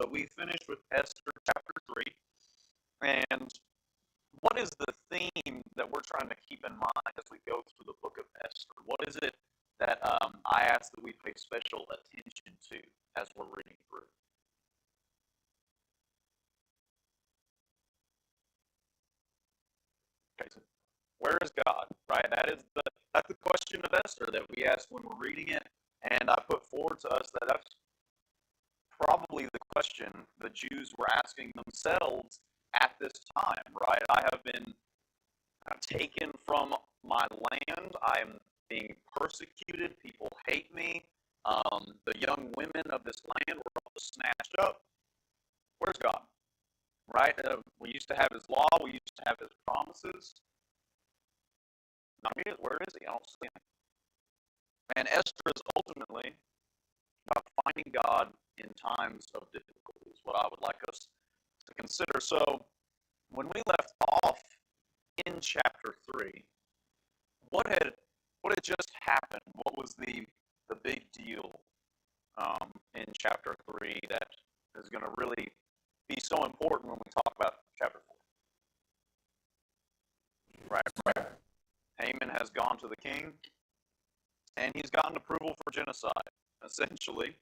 So we finished with Esther chapter 3. And what is the theme that we're trying to keep in mind as we go through the book of Esther? What is it that I ask that we pay special attention to as we're reading through? Okay, so where is God? Right? That's the question of Esther that we ask when we're reading it, and I put forward to us that that's probably the question the Jews were asking themselves at this time. Right? I have been taken from my land. I'm being persecuted. People hate me. The young women of this land were all snatched up. Where's God? Right? We used to have His law. We used to have His promises. Where is He? I don't see Him. And Esther is ultimately about finding God in times of difficulty, is what I would like us to consider. So, when we left off in chapter 3, what had just happened? What was the big deal in chapter 3 that is going to really be so important when we talk about chapter 4? Right. Haman has gone to the king, and he's gotten approval for genocide. Essentially,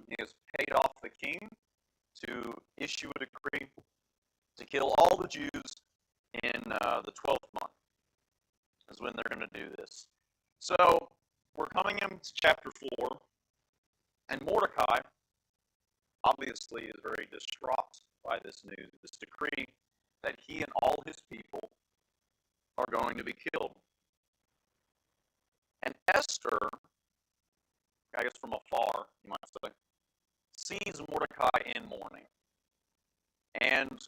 he has paid off the king to issue a decree to kill all the Jews in the 12th month, is when they're going to do this. So, we're coming into chapter 4, and Mordecai obviously is very distraught by this news, this decree that he and all his people are going to be killed. And Esther, I guess from afar, you might say, sees Mordecai in mourning. And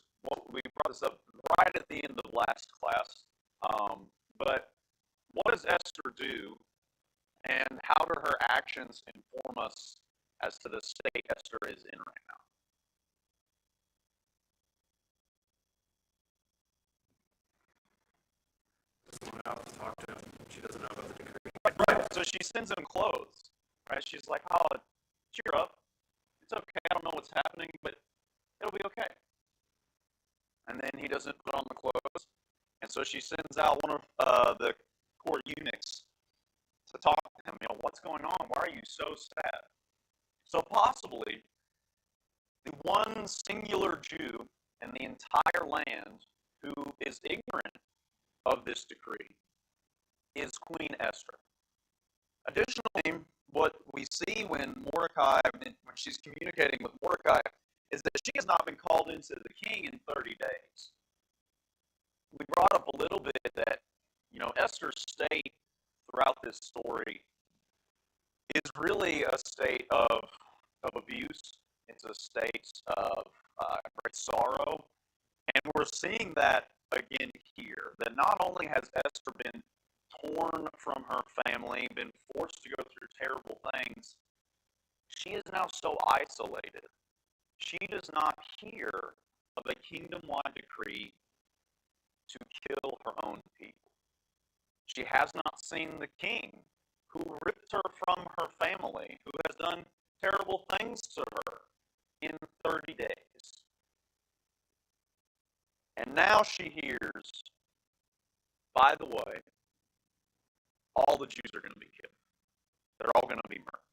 we brought this up right at the end of last class, but what does Esther do, and how do her actions inform us as to the state Esther is in right now? Someone out to talk to him. She doesn't know about the decree. Right. So she sends him clothes. Right. She's like, "Oh, cheer up. It's okay. I don't know what's happening, but it'll be okay." And then he doesn't put on the clothes, and so she sends out one of the court eunuchs to talk to him. What's going on? Why are you so sad? So possibly the one singular Jew in the entire land who is ignorant of this decree is Queen Esther. Additionally, what we see when she's communicating with Mordecai, is that she has not been called into the king in 30 days. We brought up a little bit that, Esther's state throughout this story is really a state of abuse. It's a state of great sorrow. And we're seeing that again here, that not only has Esther been torn from her family, been forced to go through terrible things, she is now so isolated. She does not hear of a kingdom-wide decree to kill her own people. She has not seen the king who ripped her from her family, who has done terrible things to her in 30 days. And now she hears, by the way, all the Jews are going to be killed. They're all going to be murdered.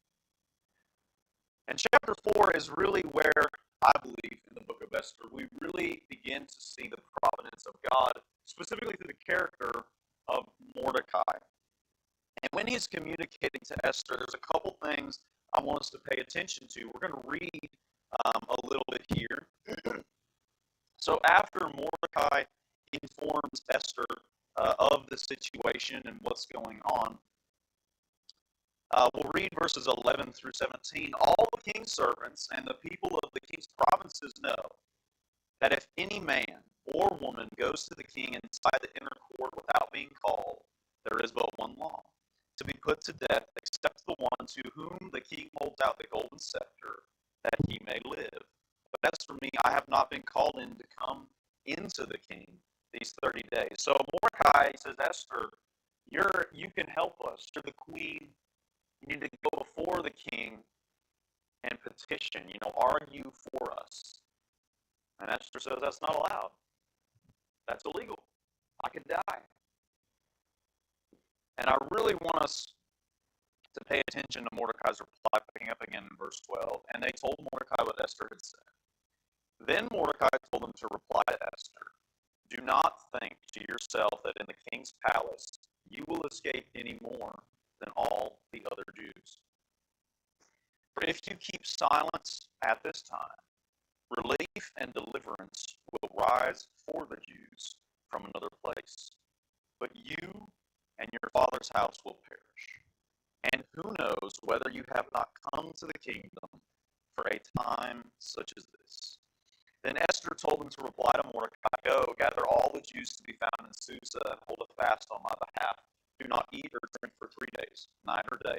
And chapter 4 is really where, I believe, in the book of Esther, we really begin to see the providence of God, specifically through the character of Mordecai. And when he's communicating to Esther, there's a couple things I want us to pay attention to. We're going to read a little bit here. So after Mordecai informs Esther of the situation and what's going on, we'll read verses 11 through 17. All the king's servants and the people of the king's provinces know that if any man or woman goes to the king inside the inner court without being called, there is but one law, to be put to death, except the one to whom the king holds out the golden scepter, that he may live. But as for me, I have not been called in to come into the king these 30 days. So Mordecai says, Esther, you can help us. You're the queen. You need to go before the king and petition, are you for us? And Esther says that's not allowed. That's illegal. I could die. And I really want us to pay attention to Mordecai's reply, picking up again in verse 12. And they told Mordecai what Esther had said. Then Mordecai told them to reply to Esther, do not think to yourself that in the king's palace you will escape any more than all the other Jews. For if you keep silence at this time, relief and deliverance will rise for the Jews from another place. But you and your father's house will perish. And who knows whether you have not come to the kingdom for a time such as this. Then Esther told them to reply to Mordecai, go, gather all the Jews to be found in Susa and hold a fast on my behalf. Do not eat or drink for 3 days, night or day.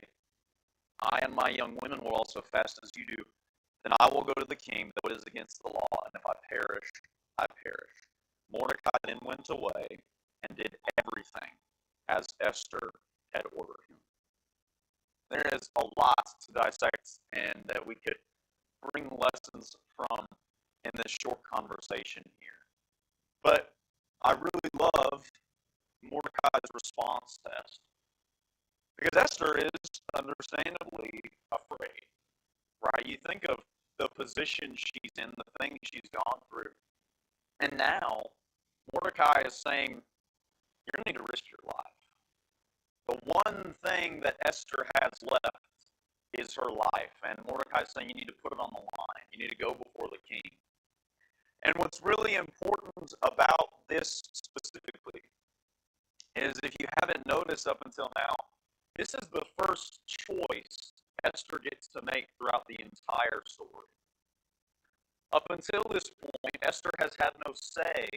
I and my young women will also fast as you do. Then I will go to the king, though it is against the law, and if I perish, I perish. Mordecai then went away and did everything as Esther had ordered him. There is a lot to dissect and that we could bring lessons from in this short conversation here. But I really love Mordecai's response to Esther. Because Esther is understandably afraid, right? You think of the position she's in, the things she's gone through. And now, Mordecai is saying, you're going to need to risk your life. The one thing that Esther has left is her life. And Mordecai is saying you need to put it on the line. You need to go before the king. And what's really important about this specifically is, if you haven't noticed up until now, this is the first choice Esther gets to make throughout the entire story. Up until this point, Esther has had no say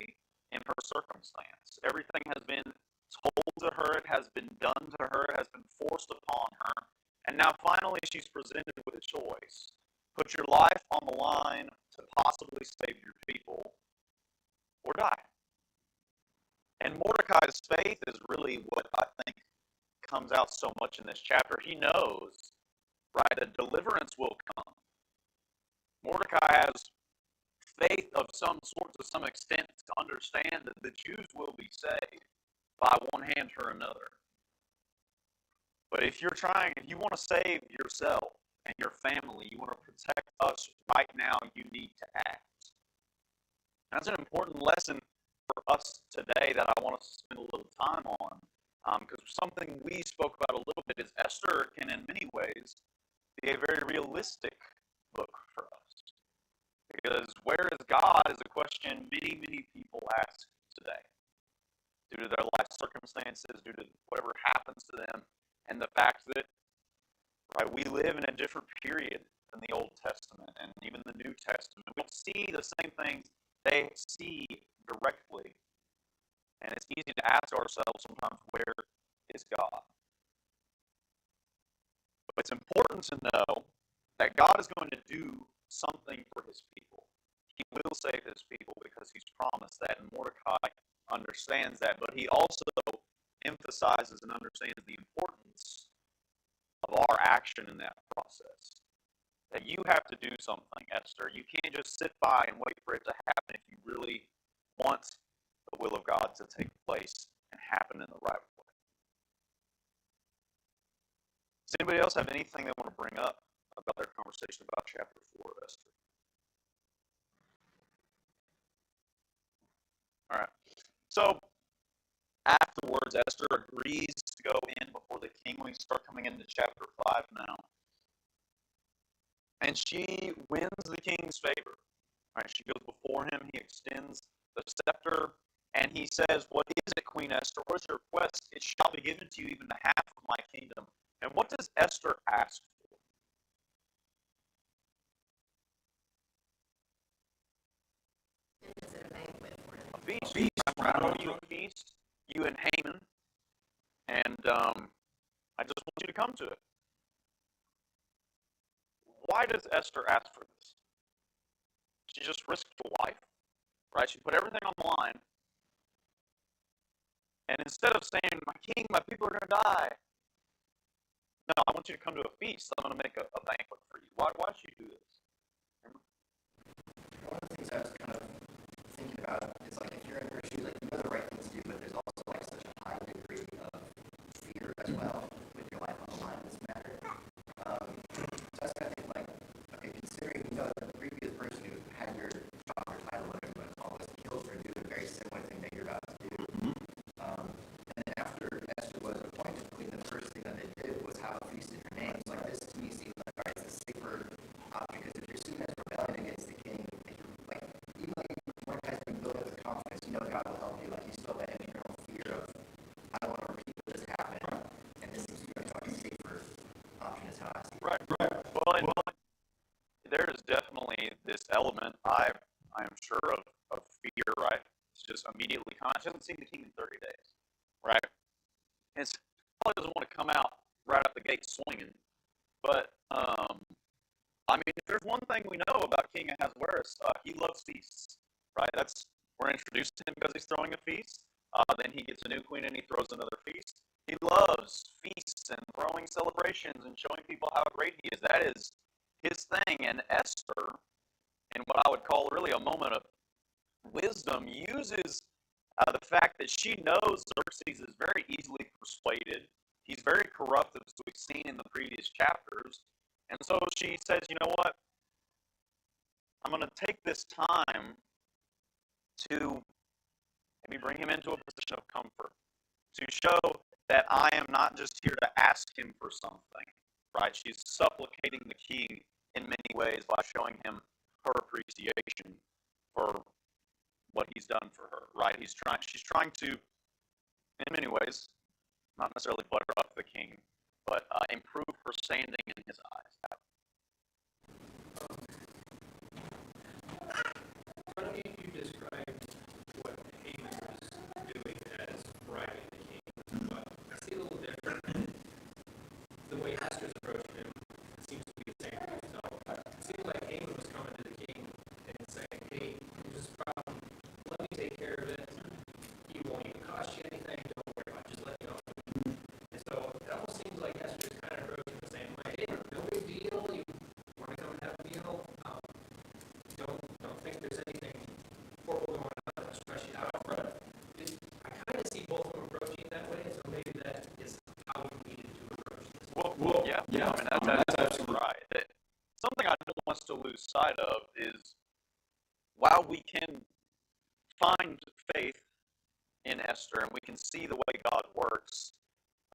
in her circumstance. Everything has been told to her, it has been done to her, it has been forced upon her, and now finally she's presented with a choice. Put your life on the line to possibly save your people, or die. And Mordecai's faith is really what I think comes out so much in this chapter. He knows, right, that deliverance will come. Mordecai has faith of some sort to some extent to understand that the Jews will be saved by one hand or another. But if you want to save yourself and your family, you want to protect us right now, you need to act. That's an important lesson for us today that I want us to spend a little time on. Because something we spoke about a little bit is Esther can, in many ways, be a very realistic book for us. Because where is God is a question many, many people ask today. Due to their life circumstances, due to whatever happens to them, and the fact that, right, we live in a different period than the Old Testament and even the New Testament. We don't see the same things they see directly. And it's easy to ask ourselves sometimes, where is God? But it's important to know that God is going to do something for his people. He will save his people because he's promised that, and Mordecai understands that, but he also emphasizes and understands the importance of our action in that process. That you have to do something, Esther. You can't just sit by and wait for it to happen if you really want the will of God to take place and happen in the right way. Does anybody else have anything they want to bring up about their conversation about chapter 4 of Esther? All right. So, afterwards, Esther agrees to go in before the king. We start coming into chapter 5 now. And she wins the king's favor. All right, she goes before him. He extends the scepter. And he says, what is it, Queen Esther? What is your request? It shall be given to you, even the half of my kingdom. And what does Esther ask for? A feast. I know you a feast, you and Haman. And I just want you to come to it. Why does Esther ask for this? She just risked her life, right? She put everything on the line. And instead of saying, my king, my people are going to die. No, I want you to come to a feast. I'm going to make a banquet for you. Why should you do this? Remember? One of the things I was kind of thinking about is like if you're in her shoes, like you know the right thing to do, but there's also like such a high degree of fear as well with your life on the line in this matter. So I was kind of thinking like, okay, considering you know the previous person who had your job or title, whatever you want to call this, killed her doing a very similar thing that you're about to do. And then after Esther was appointed queen, the first thing that they did was have a feast in her name. So like this to me seems like all right, it's a safer option because if you're seen as rebellion against the king, like even like Mordecai's been built up with confidence, you know God will help you. Like you still that internal fear of I don't want to repeat what just happened, and this seems to be like a safer option is how I see it. Right. Well, there is definitely this element, I am sure, of fear, right? It's just immediately conscious. She hasn't seen the king in 30 days, right? And it's probably doesn't want to come out right out the gate swinging. But, I mean, if there's one thing we know about King Ahasuerus, he loves feasts, right? We're introduced to him because he's throwing a feast. Then he gets a new queen and he throws another feast. He loves feasts and throwing celebrations and showing people how great he is. That is his thing. And Esther, in what I would call really a moment of wisdom, uses the fact that she knows Xerxes is very easily persuaded. He's very corrupt, as we've seen in the previous chapters. And so she says, you know what? I'm going to take this time to maybe bring him into a position of comfort, to show that I am not just here to ask him for something, right? She's supplicating the king in many ways by showing him her appreciation for what he's done for her, right? She's trying to, in many ways, not necessarily butter up the king, but improve her standing in his eyes. Funny you described what Haman was doing as bribing the king, but I see a little different. The way Esther's approaching him seems to be the same. So it seems like Haman was coming to the king and saying, hey, there's this problem, let me take care of it. It won't even cost you anything, don't worry about it, just let me know. And so it almost seems like Esther's kind of approaching the same way, hey, no big deal, you want to come and have a meal? Don't think there's anything horrible going on, especially out front. I kind of see both of them approaching it that way, so maybe that is how we needed to approach this. Well, yeah. I mean, that's absolutely right. Something I don't want us to lose sight of is while we can find faith in Esther and we can see the way God works,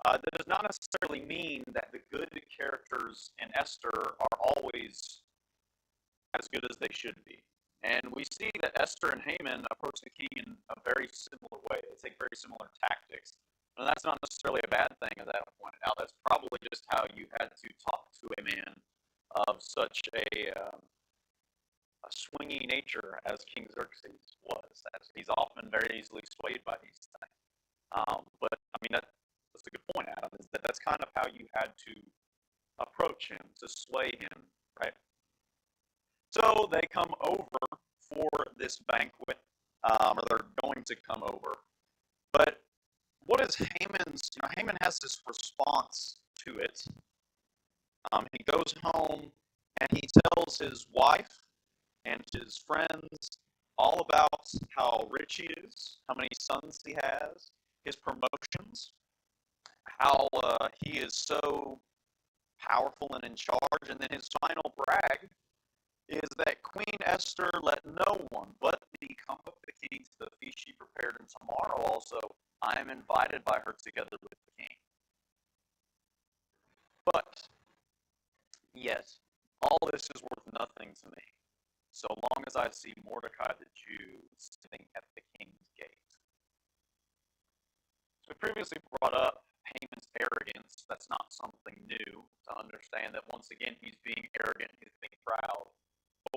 that does not necessarily mean that the good characters in Esther are always as good as they should be. And we see that Esther and Haman approach the king in a very similar way. They take very similar tactics. And that's not necessarily a bad thing, as Adam pointed out. That's probably just how you had to talk to a man of such a swingy nature as King Xerxes was. As he's often very easily swayed by these things. But, I mean, that's a good point, Adam, is that that's kind of how you had to approach him, to sway him, right? So they come over for this banquet, or they're going to come over. But what is Haman's? Haman has this response to it. He goes home and he tells his wife and his friends all about how rich he is, how many sons he has, his promotions, how he is so powerful and in charge, and then his final brag is that Queen Esther let no one but me come with the king to the feast she prepared, and tomorrow also I am invited by her together with the king. But, yes, all this is worth nothing to me, so long as I see Mordecai the Jew sitting at the king's gate. So we previously brought up Haman's arrogance. That's not something new to understand that once again he's being arrogant, he's being proud.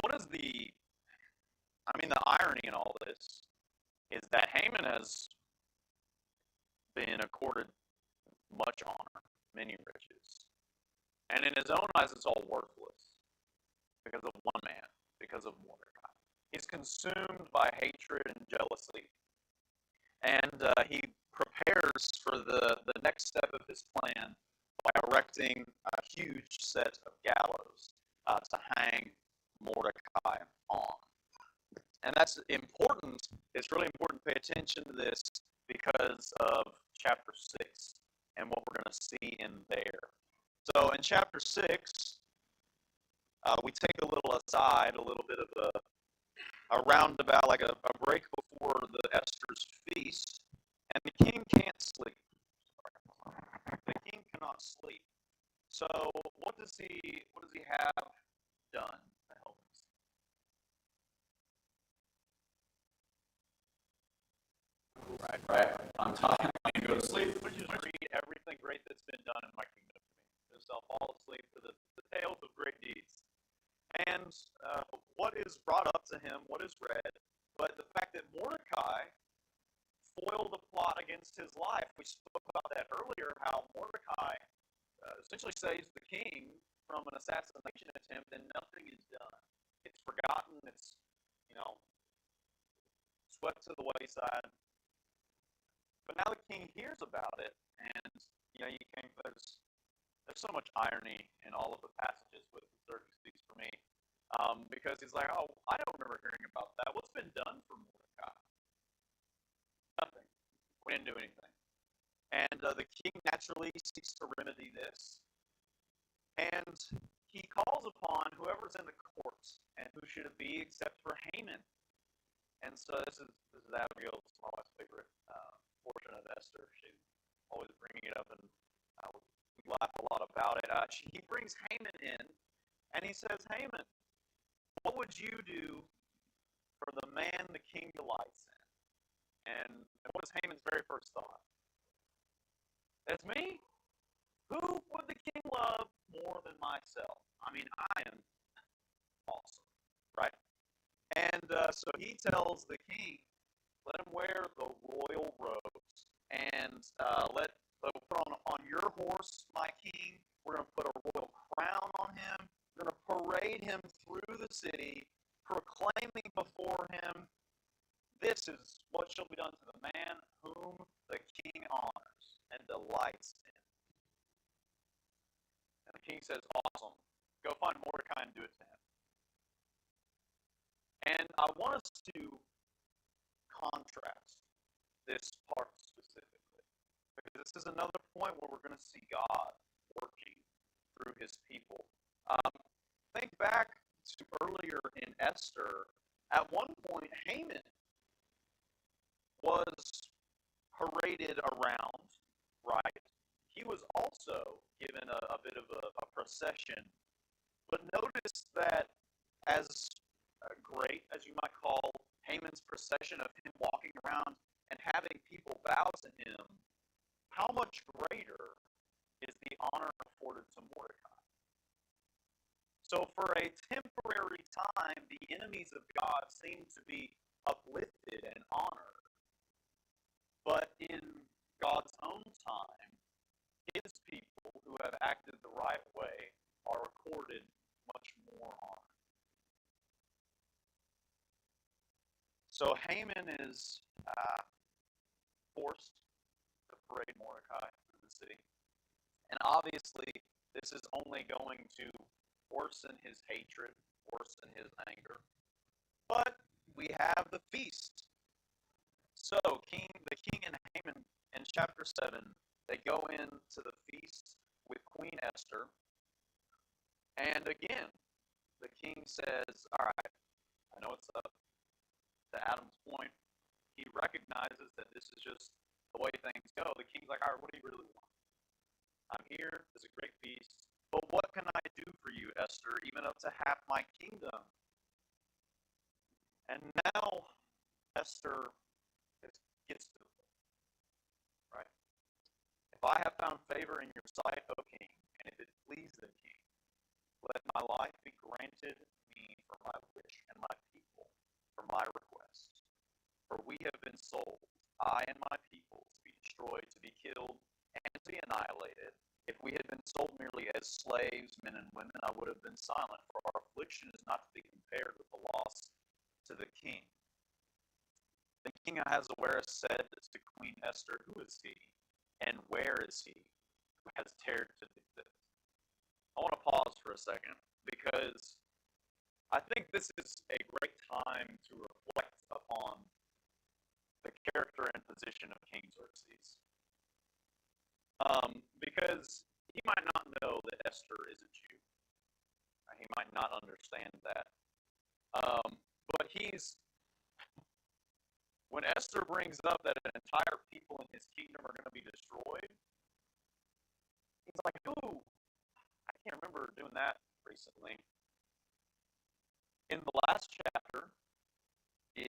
What is the irony in all this is that Haman has been accorded much honor, many riches. And in his own eyes, it's all worthless because of one man, because of Mordecai. He's consumed by hatred and jealousy. And he prepares for the next step of his plan by erecting a huge set of gallows to hang Mordecai on. And that's important. It's really important to pay attention to this because of chapter 6 and what we're going to see in there. So in chapter 6, we take a little aside, a little bit of a roundabout, like a break before the Esther's feast, and the king can't sleep. The king cannot sleep. So what does he have done to help him? Right. I'm tired. I need to go to sleep. Would you just read everything great that's been done in my kingdom to me? Just I'll fall asleep to the tales of great deeds. And what is brought up to him, what is read, but the fact that Mordecai foiled a plot against his life. We spoke about that earlier, how Mordecai essentially saves the king from an assassination attempt, and nothing is done. It's forgotten. It's, swept to the wayside. But now the king hears about it, and there's so much irony in all of the passages with Xerxes for me, because he's like, oh, I don't remember hearing about that. What's been done for Mordecai? Nothing. We didn't do anything. And the king naturally seeks to remedy this, and he calls upon whoever's in the court, and who should it be except for Haman? And so this is Abigail's, my wife's favorite portion of Esther. She's always bringing it up, and we laugh a lot about it. He brings Haman in, and he says, Haman, what would you do for the man the king delights in? And what is Haman's very first thought? That's me? Who would the king love more than myself? I mean, I am awesome, right? And so he tells the king, let him wear the royal robes, and let put on your horse, my king. We're going to put a royal crown on him. We're going to parade him through the city, proclaiming before him, this is what shall be done to the man whom the king honors and delights in. And the king says, awesome. Go find Mordecai and do it to him. And I want us to contrast this part specifically, because this is another point where we're going to see God working through his people. Think back to earlier in Esther. At one point, Haman was paraded around, right? He was also given a bit of a procession. But notice that as great as you might call Haman's procession of him walking around and having people bow to him, how much greater is the honor afforded to Mordecai? So for a temporary time, the enemies of God seem to be uplifted and honored. But in God's own time, his people who have acted the right way are accorded much more honor. So Haman is forced to parade Mordecai through the city. And obviously, this is only going to worsen his hatred, worsen his anger. But we have the feast. So the king and Haman in chapter 7, they go into the feast with Queen Esther. And again, the king says, all right, I know it's up. To Adam's point, he recognizes that this is just the way things go. The king's like, all right, what do you really want? I'm here, there's a great feast, but what can I do for you, Esther, even up to half my kingdom? And now Esther gets to the point, right? If I have found favor in your sight, O king, and if it please the king, let my life be granted me for my wish, and my people for my request. For we have been sold, I and my people, to be destroyed, to be killed, and to be annihilated. If we had been sold merely as slaves, men and women, I would have been silent, for our affliction is not to be compared with the loss to the king. The king Ahasuerus said to Queen Esther, who is he, and where is he? has dared to do this? I want to pause for a second because I think this is a great time to reflect upon the character and position of King Xerxes. Because he might not know that Esther is a Jew. He might not understand that. But when Esther brings up that an entire people in his kingdom are going to be destroyed, he's like, ooh, I can't remember doing that recently. In the last chapter, we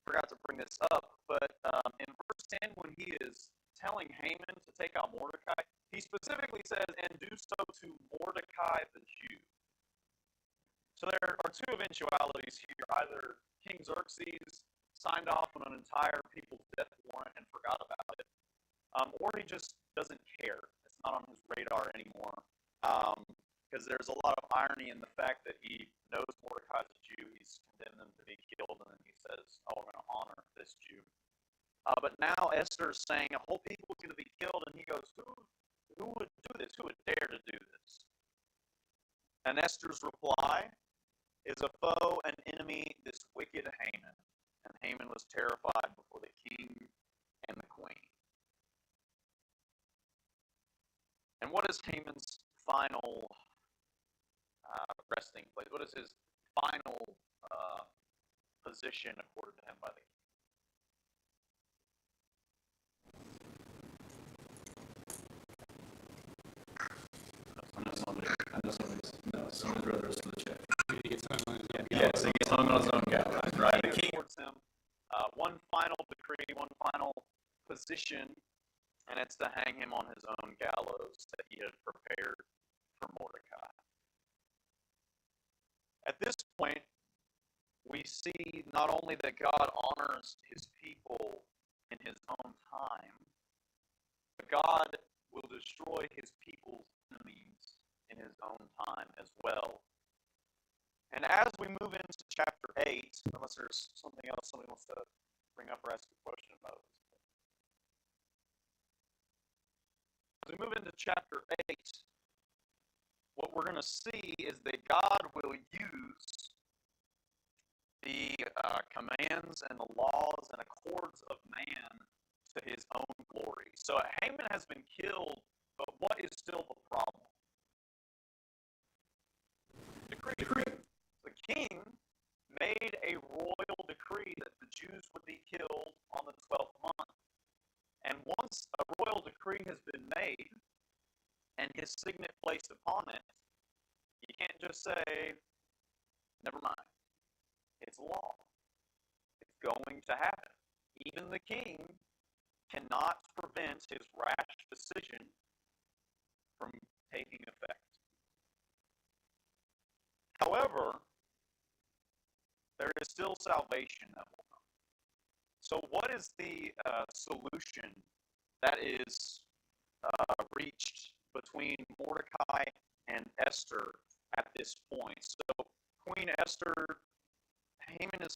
forgot to bring this up, but in verse 10, when he is telling Haman to take out Mordecai, he specifically says, and do so to Mordecai the Jew. So there are two eventualities here. Either King Xerxes signed off on an entire people's death warrant and forgot about it, or he just doesn't care. It's not on his radar anymore. Because there's a lot of irony in the fact that he knows Mordecai's a Jew, he's condemned them to be killed, and then he says, oh, we're going to honor this Jew. But now Esther is saying a whole people is going to be killed, and he goes, who would do this? Who would dare to do this? And Esther's reply is a foe, an enemy, this wicked Haman. And Haman was terrified before the king and the queen. And what is Haman's final resting place? What is his final position accorded to him by the king? I know somebody's brothers in the chat. He gets hung on his own Yes, he gets hung on his own gallows, right? The king awards him one final decree, one final position, and it's to hang him on his own gallows that he had prepared for Mordecai. At this point, we see not only that God honors his people in his own time, but God will destroy his people's enemies in his own time as well. And as we move into chapter 8, unless there's something else somebody wants to bring up or ask a question about this. As we move into chapter 8, what we're going to see is that God will use the commands and the laws and accords of man to his own glory. So Haman has been killed, but what is still the problem? Decree. The king made a royal decree that the Jews would be killed on the 12th month. And once a royal decree has been made and his signet placed upon it, you can't just say, never mind. It's law. It's going to happen. Even the king cannot prevent his rash decision from taking effect. However, there is still salvation that will come. So what is the solution that is reached between Mordecai and Esther at this point? So Queen Esther, Haman is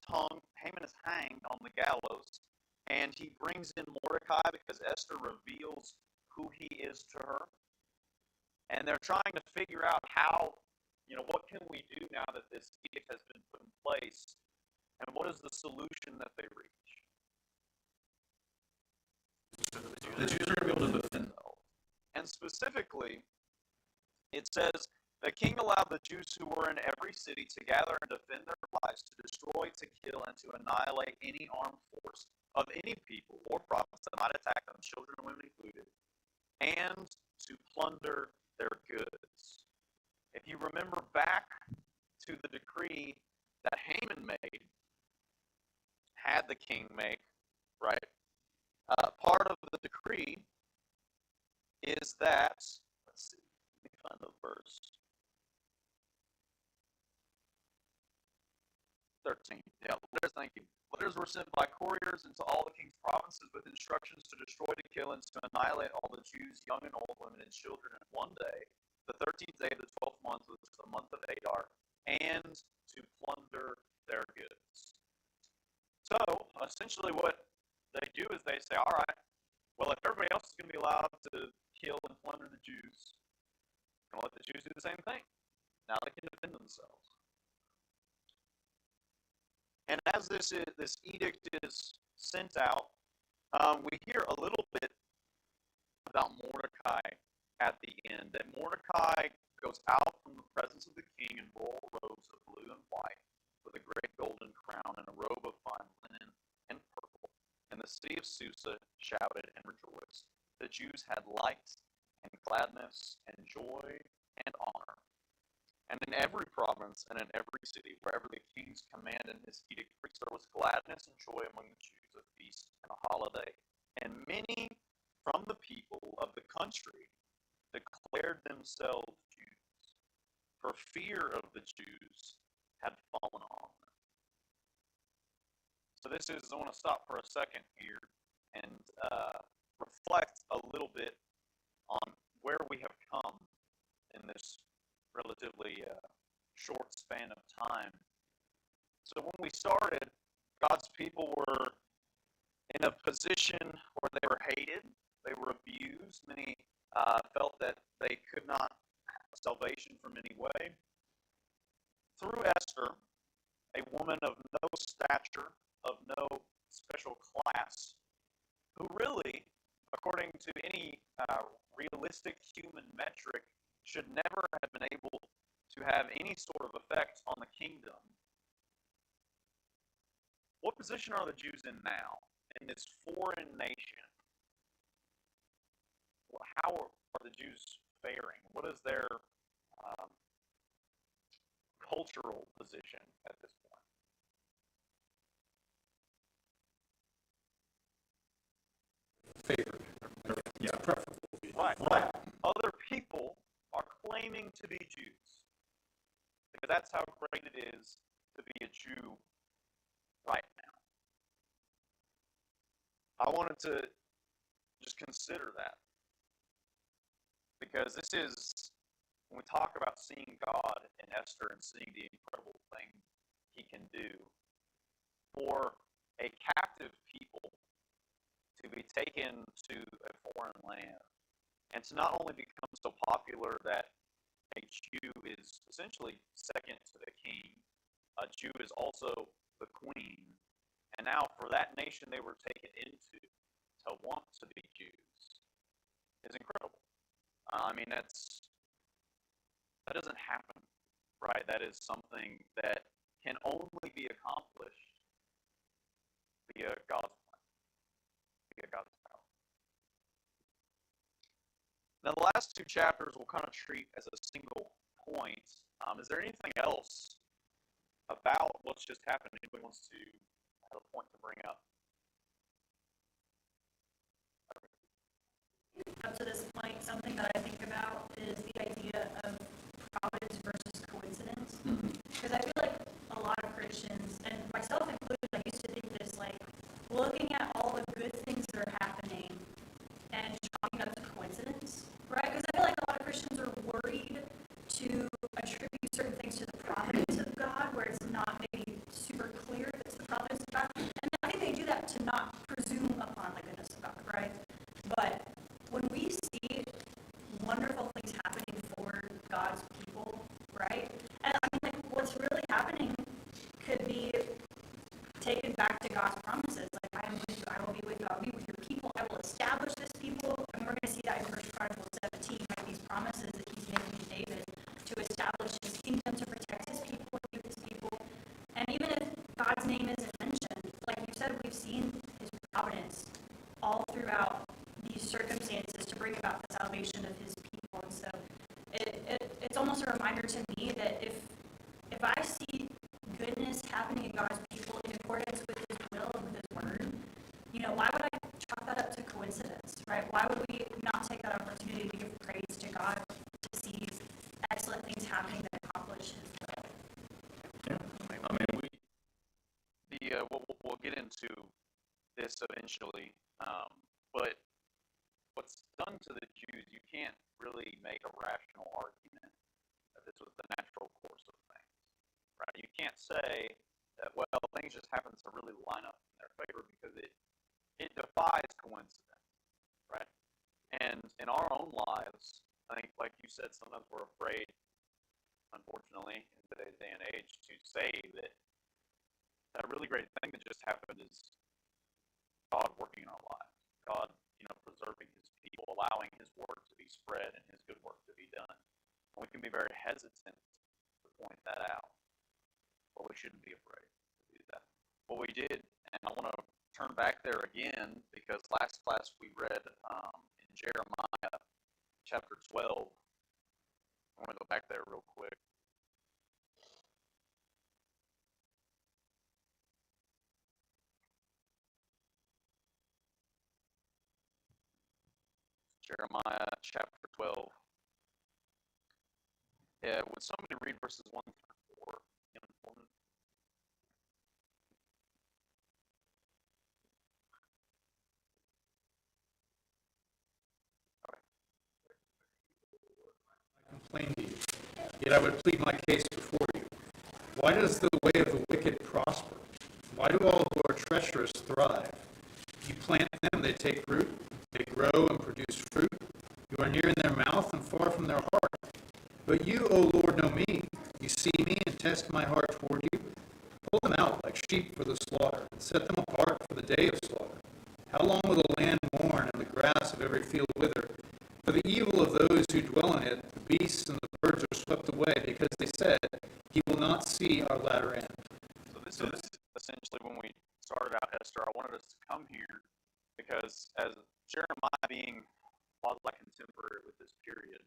hanged on the gallows, and he brings in Mordecai because Esther reveals who he is to her. And they're trying to figure out how, what can we do now that this edict has been put in place? And what is the solution that they reach? The Jews are going to be able to defend themselves. And specifically, it says, the king allowed the Jews who were in every city to gather and defend their lives, to destroy, to kill, and to annihilate any armed force of any people or province that might attack them, children and women included, and to plunder their goods. If you remember back to the decree that Haman had the king make, right? Part of the decree is that, let's see, let me find the verse. 13. Yeah, letters, thank you. Letters were sent by couriers into all the king's provinces with instructions to destroy, to kill, and to annihilate all the Jews, young and old, women and children, in one day, the 13th day of the 12th month, which is the month of Adar, and to plunder their goods. So, essentially what they do is they say, all right, well, if everybody else is going to be allowed to kill and plunder the Jews, and let the Jews do the same thing. Now they can defend themselves. And as this edict is sent out, we hear a little bit about Mordecai at the end. That Mordecai goes out from the presence of the king in royal robes of blue and white, with a great golden crown and a robe of fine linen and purple. And the city of Susa shouted and rejoiced. The Jews had light and gladness and joy and honor. And in every province and in every city, wherever the king's command and his edict reached, there was gladness and joy among the Jews, a feast and a holiday. And many from the people of the country declared themselves Jews, for fear of the Jews had fallen on them. So I want to stop for a second here and reflect a little bit on where we have come in this relatively short span of time. So when we started, God's people were in a position where they were hated, they were abused. Many felt that they could not have salvation from any way. Through Esther, a woman of no stature, of no special class, who really, according to any realistic human metric, should never have been able to have any sort of effect on the kingdom. What position are the Jews in now, in this foreign nation? How are the Jews faring? What is their cultural position at this point? Favored. Yeah, preferable. Right. Other people are claiming to be Jews, because that's how great it is to be a Jew right now. I wanted to just consider that, because this is, when we talk about seeing God in Esther and seeing the incredible thing he can do, for a captive people to be taken to a foreign land, and to not only become so popular that a Jew is essentially second to the king, a Jew is also the queen, and now for that nation they were taken into to want to be Jews is incredible. That doesn't happen, right? That is something that can only be accomplished via God's plan, via God's power. Now, the last two chapters we'll kind of treat as a single point. Is there anything else about what's just happened anybody wants to have a point to bring up? Up to this point, something that I think about is the idea of providence versus coincidence. Because I feel like a lot of Christians, and myself included, I used to think this, like, looking at all the good things that are happening and chalking it up to coincidence, right? Because I feel like a lot of Christians are worried to attribute certain things to the providence of God, where it's not maybe super clear if it's the providence of God. And I think they do that to not presume upon the goodness of God, right? But when we see wonderful things happening for God's people, right? And I mean, like, what's really happening could be taken back to God's promises. Like, I am with you, I will be with you, I will be with your people, I will establish this people. And we're going to see that in 1 Chronicles 17, right? These promises that he's making to David to establish his kingdom, to protect his people, and be with his people. And even if God's name isn't mentioned, like you said, we've seen his providence all throughout these circumstances to bring about the salvation of his people. And so it's almost a reminder to me that if I see goodness happening in God's people in accordance with his will and with his word, why would I chalk that up to coincidence, right? Why would we not take that opportunity to give praise to God, to see excellent things happening that accomplish his will? Yeah, we'll get into this eventually, but what's done to the Jews, you can't really make a rational argument that this was the natural course of things, right? You can't say that, well, things just happen to really line up in their favor, because it defies coincidence, right? And in our own lives, I think, like you said, sometimes we're afraid, unfortunately, in today's day and age, to say that a really great thing that just happened is God working in our lives, God, preserving His people, allowing His word to be spread and His good work to be done. And we can be very hesitant to point that out, but we shouldn't be afraid to do that. What we did, and I want to turn back there again because last class we read in Jeremiah chapter 12. I want to go back there real quick. Jeremiah chapter 12. Yeah, would somebody read verses 1 through 4 for me? Complain to you, yet I would plead my case before you. Why does the way of the wicked prosper? Why do all who are treacherous thrive? You plant them, they take root, they grow and produce fruit. You are near in their mouth and far from their heart. But you, O Lord, know me. You see me and test my heart toward you. Pull them out like sheep for the slaughter, and set them apart for the day of slaughter. How long will the land mourn and the grass of every field wither? For the evil of those who dwell in it, the beasts and the birds are swept away, because they said, He will not see our latter end. So this is essentially when we started out, Esther. I wanted us to come here because as Jeremiah being quasi contemporary with this period,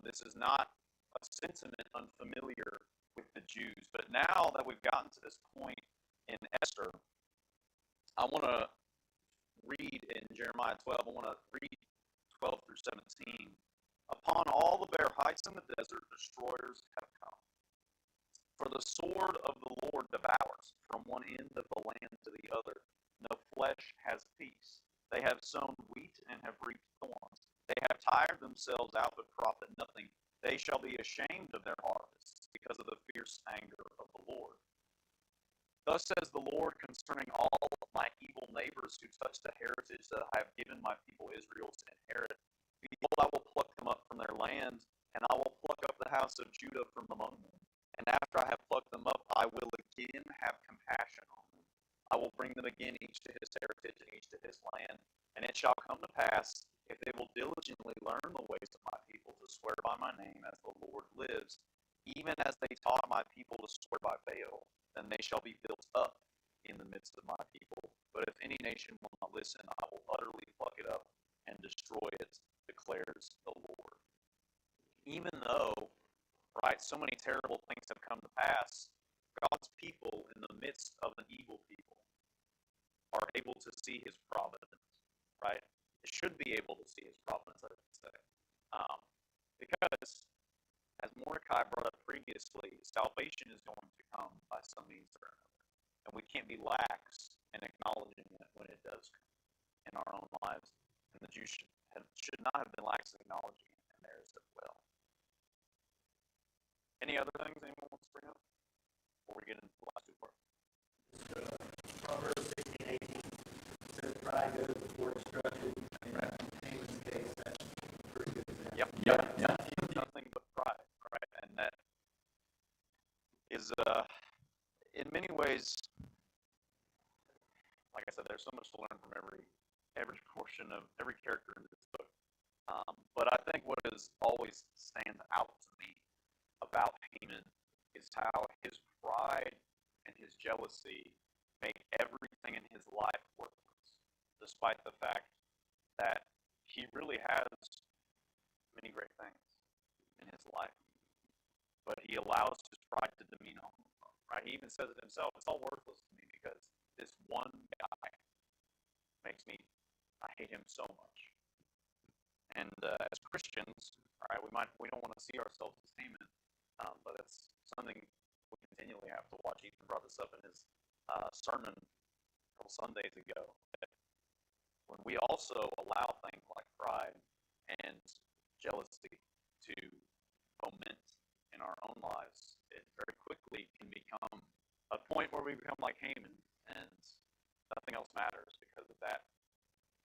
this is not a sentiment unfamiliar with the Jews. But now that we've gotten to this point in Esther, I want to read in Jeremiah 12, I want to read 12 through 17. Upon all the bare heights in the desert, destroyers have come. For the sword of the Lord devours from one end of the land to the other. No flesh has peace. They have sown wheat and have reaped thorns. They have tired themselves out but profit nothing. They shall be ashamed of their harvests because of the fierce anger of the Lord. Thus says the Lord concerning all of my evil neighbors who touch the heritage that I have given my people Israel to inherit. Behold, I will pluck them up from their land, and I will pluck up the house of Judah from among them. And after I have plucked them up, I will again have compassion on them. I will bring them again, each to his heritage and each to his land. And it shall come to pass, if they will diligently learn the ways of my people to swear by my name as the Lord lives, even as they taught my people to swear by Baal, then they shall be built up in the midst of my people. But if any nation will not listen, I will utterly pluck it up and destroy it, declares the Lord. Even though, right, so many terrible things have come to pass, God's people in the midst of an evil people are able to see his providence, right? It should be able to see his providence, I should say. Because, as Mordecai brought up previously, salvation is going to come by some means or another. And we can't be lax in acknowledging it when it does come in our own lives. And the Jews should not have been lax in acknowledging it in theirs as well. Any other things anyone wants to bring up before we get into the last two parts? Proverbs 16:18 says, "Pride goes before destruction." In Haman's case, that's a pretty good example. Yep. Nothing but pride, right? And that is, in many ways, like I said, there's so much to learn from every portion of every character in this book. But I think what is always stands out to me about Haman is how his pride and his jealousy make everything in his life worthless, despite the fact that he really has many great things in his life. But he allows his pride to demean him, right? He even says it himself, it's all worthless to me because this one guy makes me, I hate him so much. And as Christians, right, we don't want to see ourselves as Haman, but it's something we continually have to watch. Ethan brought this up in his sermon a couple Sundays ago. That when we also allow things like pride and jealousy to foment in our own lives, it very quickly can become a point where we become like Haman, and nothing else matters because of that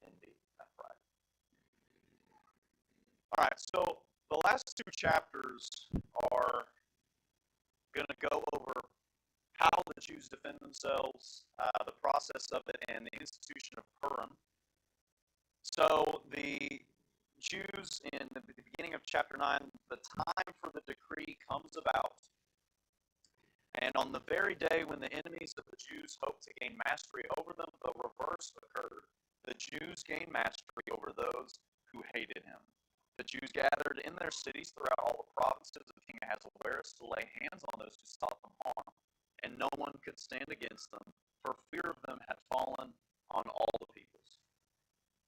envy, that pride. All right, so the last two chapters are going to go over how the Jews defend themselves, the process of it, and the institution of Purim. So the Jews, in the beginning of chapter 9, the time for the decree comes about. And on the very day when the enemies of the Jews hoped to gain mastery over them, the reverse occurred. The Jews gained mastery over those who hated him. The Jews gathered in their cities throughout all the provinces of King Ahasuerus to lay hands on those who sought them harm, and no one could stand against them, for fear of them had fallen on all the peoples.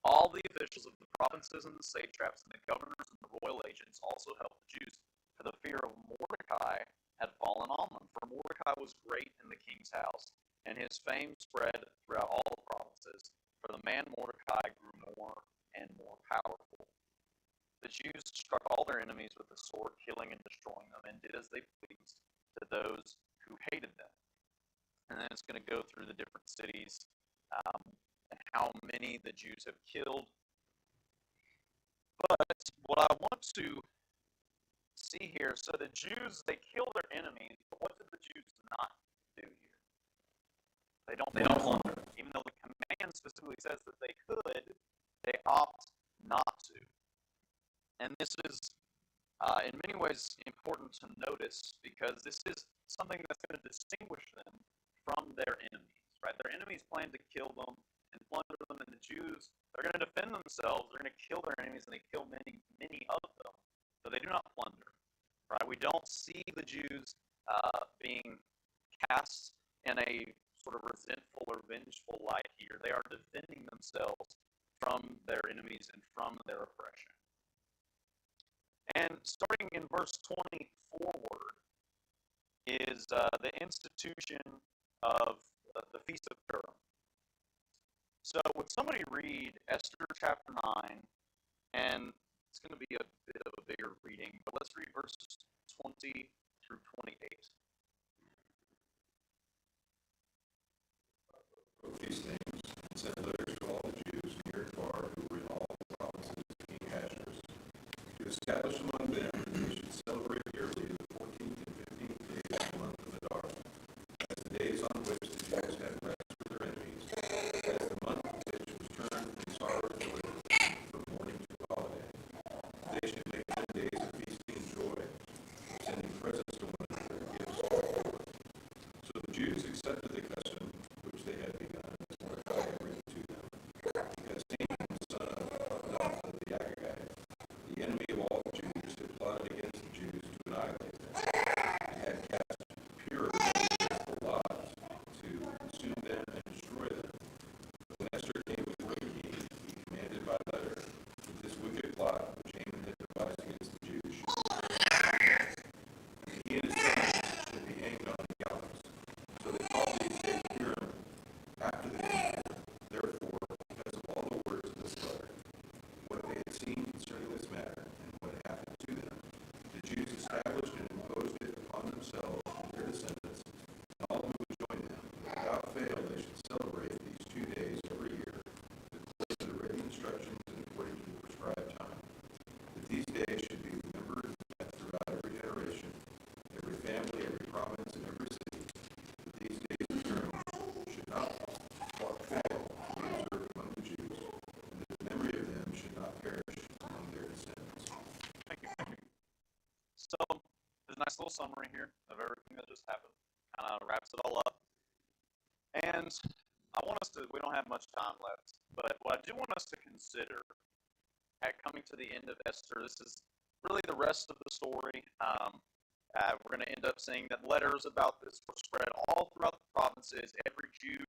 All the officials of the provinces and the satraps and the governors and the royal agents also helped the Jews, for the fear of Mordecai had fallen on them. For Mordecai was great in the king's house, and his fame spread throughout all the provinces, for the man Mordecai grew more and more powerful. The Jews struck all their enemies with the sword, killing and destroying them, and did as they pleased to those who hated them. And then it's going to go through the different cities and how many the Jews have killed. But what I want to see here, so the Jews, they kill their enemies, but what did the Jews not do here? They don't plunder. Even though the command specifically says that they could, they opt not to. And this is, in many ways, important to notice because this is something that's going to distinguish them from their enemies, right? Their enemies plan to kill them and plunder them, and the Jews, they're going to defend themselves, they're going to kill their enemies, and they kill many, many of them. So they do not plunder, right? We don't see the Jews being cast in a sort of resentful or vengeful light here. They are defending themselves from their enemies and from their oppression. And starting in verse 20 forward is the institution of the Feast of Purim. So would somebody read Esther chapter 9, and it's going to be a bit of a bigger reading, but let's read verses 20 through 28. Wrote these things and sent letters to all the Jews near and far who were in all the provinces of King Ahasuerus, to establish among them that they should celebrate yearly the 14th and 15th days of the month of Adar, as the days on which the Jews had rest for their enemies, as the month which was turned from sorrow to joy, from mourning to holiday. They should make them days of feasting and joy, sending presents to one another and gifts to the poor. So the Jews accepted the custom which they had begun, as Mordecai had written to them, because Haman, the son of Hammedatha the Agagite, the enemy of all the Jews, had plotted against the Jews to annihilate them, and had cast pure dreadful lots to consume them and destroy them. But when Esther came before the king, he commanded by letter that this wicked plot which Haman had devised against the Jews should be and he and his sons should be hanged on the gallows. So they called these days Purim after the king. Therefore, because of all the words of this letter, what they had seen concerning this matter, and what had happened to them, the Jews established and imposed it upon themselves and their descendants, and all who would join them. Without fail, they should celebrate these 2 days every year, according to the written instructions and according to the prescribed time. That these days should be remembered throughout every generation, every family, every province, and every city. That these days of Purim should not fail to be observed among the Jews, and that the memory of them should not perish among their descendants. Thank you. So there's a nice little summary here of everything that just happened. Kind of wraps it all up. And I want us to, we don't have much time left, but what I do want us to consider at coming to the end of Esther, this is really the rest of the story. We're going to end up seeing that letters about this were spread all throughout the provinces. Every Jew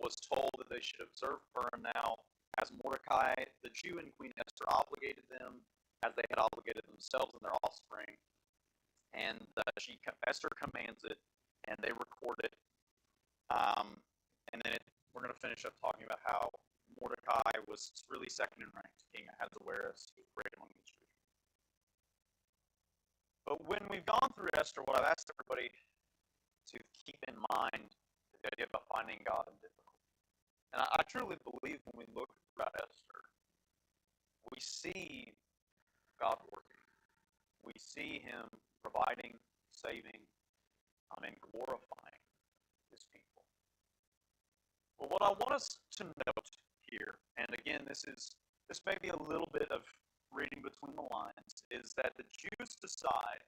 was told that they should observe Purim now, as Mordecai, the Jew, and Queen Esther obligated them, as they had obligated themselves and their offspring. And Esther commands it, and they record it. And then we're going to finish up talking about how Mordecai was really second in rank to King Ahasuerus. He was great among the Jews. But when we've gone through Esther, what I've asked everybody to keep in mind is the idea about finding God in difficulty. And I truly believe when we look at Esther, we see God working. We see him providing, saving, and glorifying his people. But what I want us to note here, and again, this may be a little bit of reading between the lines, is that the Jews decide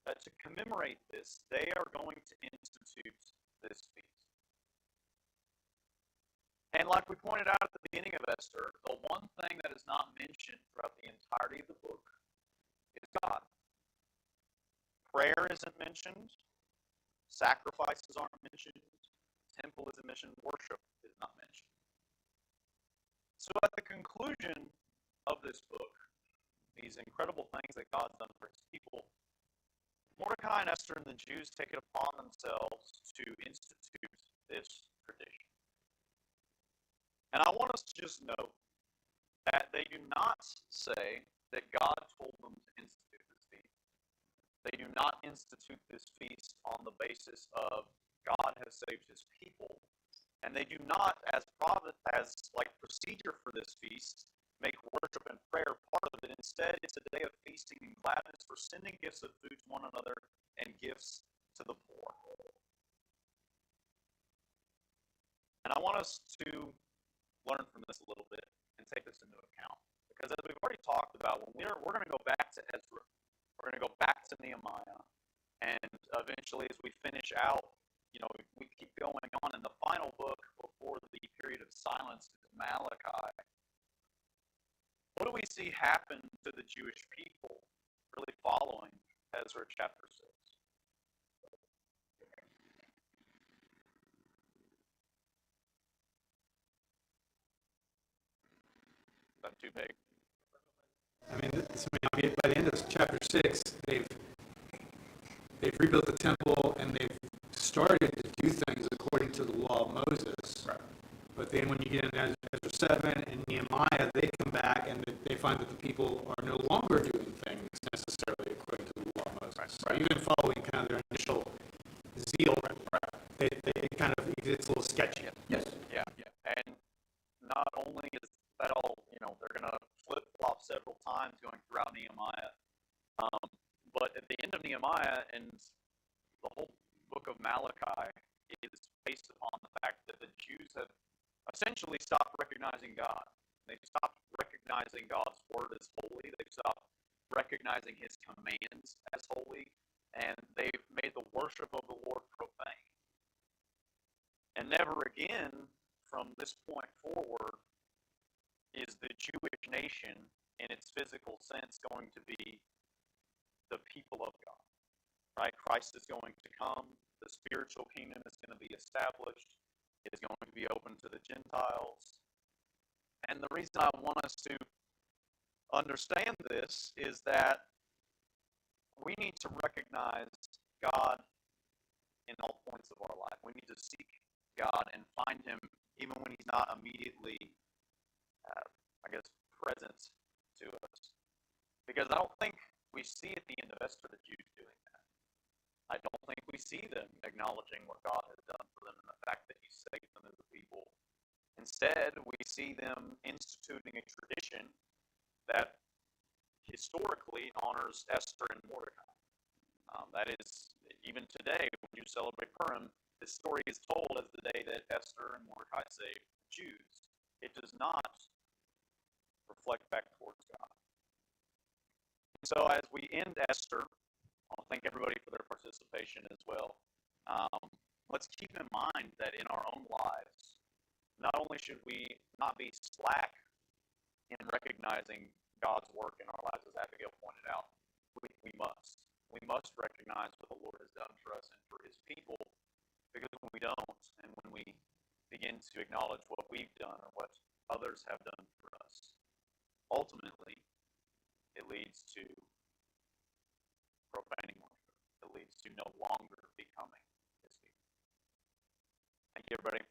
that to commemorate this, they are going to institute this feast. And like we pointed out at the beginning of Esther, the one thing that is not mentioned throughout the entirety of the book is God. Prayer isn't mentioned. Sacrifices aren't mentioned. Temple isn't mentioned. Worship is not mentioned. So at the conclusion of this book, these incredible things that God's done for his people, Mordecai and Esther and the Jews take it upon themselves to institute this tradition. And I want us to just note that they do not say that God told them to institute this feast. They do not institute this feast on the basis of God has saved his people. And they do not, as procedure for this feast, make worship and prayer part of it. Instead, it's a day of feasting and gladness for sending gifts of food to one another and gifts to the poor. And I want us to learn from this a little bit and take this into account. Because as we've already talked about, when we're going to go back to Ezra, we're going to go back to Nehemiah, and eventually as we finish out, we keep going on in the final book before the period of silence is Malachi. What do we see happen to the Jewish people really following Ezra chapter 6? Is that too big? I mean, by the end of chapter 6, they've rebuilt the temple and they've started to do things according to the law of Moses. Right. But then when you get into Ezra 7 and Nehemiah, they come back and they find that the people are no longer doing things necessarily according to the law of Moses. Right. So even following kind of their initial zeal, they kind of, it's a little sketchy. Yes. Yeah. And not only is that all, they're going to flip-flop several times going throughout Nehemiah, but at the end of Nehemiah and the whole book of Malachi is based upon the fact that the Jews have essentially stopped recognizing God. They've stopped recognizing God's word as holy. They've stopped recognizing his commands as holy. And they've made the worship of the Lord profane. And never again, from this point forward, is the Jewish nation in its physical sense going to be the people of God. Right? Christ is going to come. The spiritual kingdom is going to be established. It is going to be open to the Gentiles. And the reason I want us to understand this is that we need to recognize God in all points of our life. We need to seek God and find him even when he's not immediately, present to us. Because I don't think we see at the end of Esther the Jews doing that. I don't think we see them acknowledging what God has done for them and the fact that he saved them as a people. Instead, we see them instituting a tradition that historically honors Esther and Mordecai. That is, even today, when you celebrate Purim, this story is told as the day that Esther and Mordecai saved the Jews. It does not reflect back towards God. So as we end Esther, I want to thank everybody for their participation as well. Let's keep in mind that in our own lives, not only should we not be slack in recognizing God's work in our lives, as Abigail pointed out, we must. We must recognize what the Lord has done for us and for his people, because when we don't, and when we begin to acknowledge what we've done or what others have done for us, ultimately, it leads to profaning worship. It leads to no longer becoming his people. Thank you, everybody.